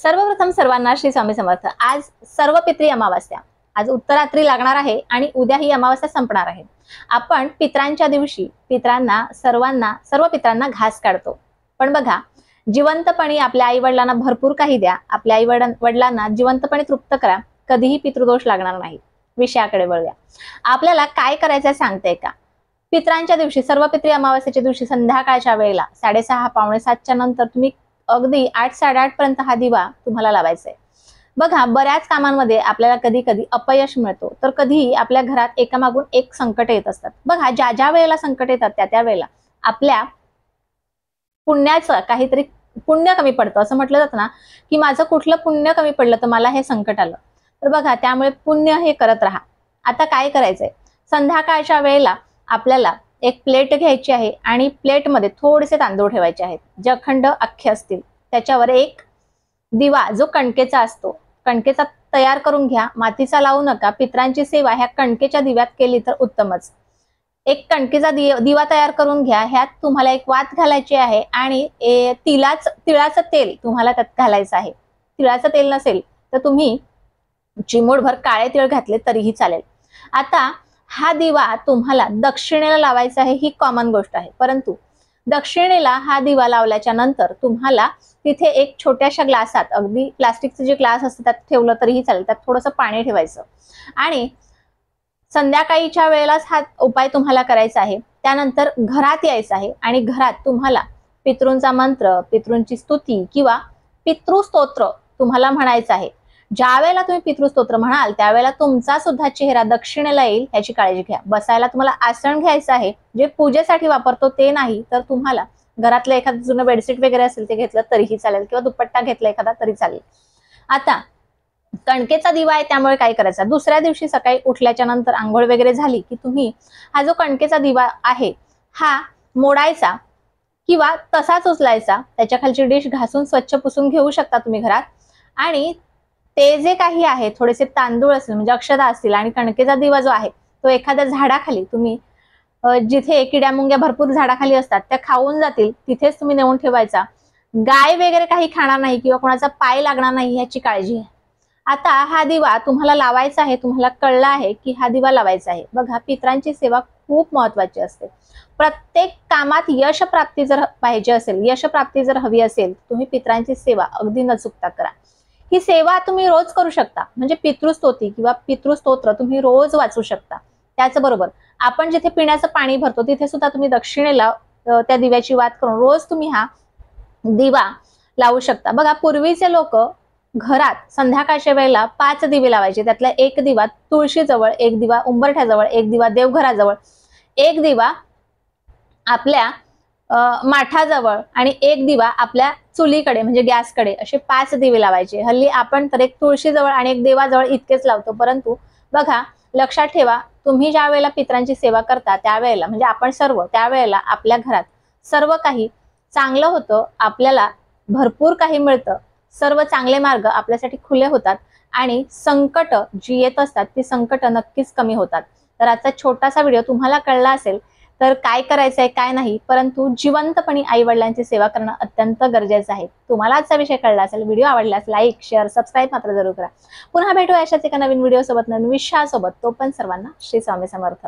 सर्वप्रथम सर्वांना श्री स्वामी समर्थ। आज सर्व पितरी अमावास्या, आज उत्तरात्री लागणार आहे आणि उद्या ही अमावास्या संपणार आहे। आपण पितरांच्या दिवशी सर्व पितरांना घास काढतो। पण बघा, जिवंतपणी आपल्या आई वडिलांना भरपूर काही द्या, आपल्या आई वडिलांना जिवंतपणे तृप्त करा, कधीही पितृदोष लागणार नाही। विषयाकडे वळूया। आपल्याला काय करायचं सांगते का? पितरांच्या दिवशी, सर्व पितरी अमावास्येच्या दिवशी संध्याकाळच्या वेळेला 6:30 पावणे 7च्या नंतर तुम्ही अगदी 8-8:30 पर्यंत हा दिवा तुम्हाला लावायचा आहे। बघा, बऱ्याच कामांमध्ये आपल्याला कधी कधी अपयश मिळतो, तर कधी आपल्या घरात एकामागून एक संकट येत असतात। बघा, ज्या वेळेला संकट येतात त्या वेळेला आपल्या पुण्याचं काहीतरी पुण्य कमी पडतं। असं म्हटलं जातं ना, की माझं कुठलं पुण्य कमी पडलं तर मला हे संकट आलं। तर बघा, त्यामुळे पुण्य हे करत राहा। आता काय करायचंय, संध्याकाळच्या वेळेला आपल्याला एक प्लेट घ्यायची आहे आणि प्लेटमध्ये थोडेसे तांदूळ ठेवायचे आहेत, जे अखंड अख्खे असतील। त्याच्यावर एक दिवा जो कणकेचा असतो, कणकेचा तयार करून घ्या, मातीचा लावू नका। पितरांची सेवा ह्या कणकेच्या दिव्यात केली तर उत्तमच। एक कणकेचा दिवा तयार करून घ्या, ह्यात तुम्हाला एक वात घालायची आहे आणि तिळाचं तेल तुम्हाला त्यात घालायचं आहे। तिळाचं तेल नसेल तर तुम्ही चिमूटभर काळे तीळ घातले तरीही चालेल। आता हा दिवा तुम्हाला दक्षिणेला लावायचा आहे, ही कॉमन गोष्ट आहे। परंतु दक्षिणेला हा दिवा लावल्याच्या नंतर तुम्हाला तिथे एक छोट्याशा ग्लासात, अगदी प्लास्टिकचे जे ग्लास असतात त्यात ठेवलं तरीही चालेल, त्यात थोडंसं पाणी ठेवायचं आणि संध्याकाळीच्या वेळेलाच हा उपाय तुम्हाला करायचा आहे। त्यानंतर घरात यायचं आहे आणि घरात तुम्हाला पितृंचा मंत्र, पितृंची स्तुती किंवा पितृस्तोत्र तुम्हाला म्हणायचं आहे। ज्या वेळेला तुम्ही पितृस्तोत्र म्हणाल त्यावेळेला तुमचा सुद्धा चेहरा दक्षिणेला येईल, याची काळजी घ्या। बसायला तुम्हाला आसन घ्यायचं आहे, जे पूजेसाठी वापरतो ते नाही, तर तुम्हाला घरातलं एखादं जुनं बेडशीट वगैरे असेल ते घेतलं तरीही चालेल किंवा दुपट्टा घेतला एखादा तरी चालेल। आता कणकेचा दिवा आहे त्यामुळे काय करायचं, दुसऱ्या दिवशी सकाळी उठल्याच्या नंतर आंघोळ वगैरे झाली की तुम्ही हा जो कणकेचा दिवा आहे हा मोडायचा किंवा तसाच उचलायचा, त्याच्या खालची डिश घासून स्वच्छ पुसून घेऊ शकता तुम्ही घरात। आणि ते जे काही आहे, थोडेसे तांदूळ असेल म्हणजे अक्षता असतील आणि कणकेचा दिवा जो आहे तो एखाद्या झाडाखाली, तुम्ही जिथे किड्या मुंग्या भरपूर झाडाखाली असतात त्या खाऊन जातील तिथेच तुम्ही नेऊन ठेवायचा। गाय वगैरे काही खाणार नाही किंवा कोणाचा पाय लागणार नाही याची काळजी घ्या। आता हा दिवा तुम्हाला लावायचा आहे, तुम्हाला कळलं आहे की हा दिवा लावायचा आहे। बघा, पितरांची सेवा खूप महत्वाची असते। प्रत्येक कामात यश प्राप्ती जर पाहिजे असेल, यश प्राप्ती जर हवी असेल, तुम्ही पितरांची सेवा अगदी न चुकता करा। ही सेवा तुम्ही रोज करू शकता, म्हणजे पितृस्तुती किंवा पितृस्तोत्र तुम्ही रोज वाचू शकता। त्याचबरोबर आपण जिथे पिण्याचं पाणी भरतो तिथे सुद्धा तुम्ही दक्षिणेला त्या दिव्याची वात करून रोज तुम्ही हा दिवा लावू शकता। बघा, पूर्वीचे लोक घरात संध्याकाळच्या वेळेला 5 दिवे लावायचे, त्यातला एक दिवा तुळशीजवळ, एक दिवा उंबरठ्याजवळ, एक दिवा देवघराजवळ, एक दिवा आपल्या माठाजवळ आणि एक दिवा आपल्या चुलीकडे म्हणजे गॅसकडे, असे 5 दिवे लावायचे। हल्ली आपण तर एक तुळशीजवळ आणि एक देवाजवळ इतकेच लावतो। परंतु बघा, लक्षात ठेवा, तुम्ही ज्या वेळेला पितरांची सेवा करता त्यावेळेला, म्हणजे आपण सर्व, त्यावेळेला आपल्या घरात सर्व काही चांगलं होतं, आपल्याला भरपूर काही मिळतं, सर्व चांगले मार्ग आपल्यासाठी खुले होतात आणि संकट जी येत असतात ती संकट नक्कीच कमी होतात। तर आजचा छोटासा व्हिडिओ तुम्हाला कळला असेल तर काय करायचंय काय नाही, परंतु जिवंतपणी आई वडिलांची सेवा करणं अत्यंत गरजेचं आहे। तुम्हाला आजचा विषय कळला असेल, व्हिडिओ आवडल्यास लाईक, शेअर, सबस्क्राईब मात्र जरूर करा। पुन्हा भेटू अशाच एका नवीन व्हिडिओ सोबत, नवीन विषयासोबत। तो पण सर्वांना श्री स्वामी समर्थ।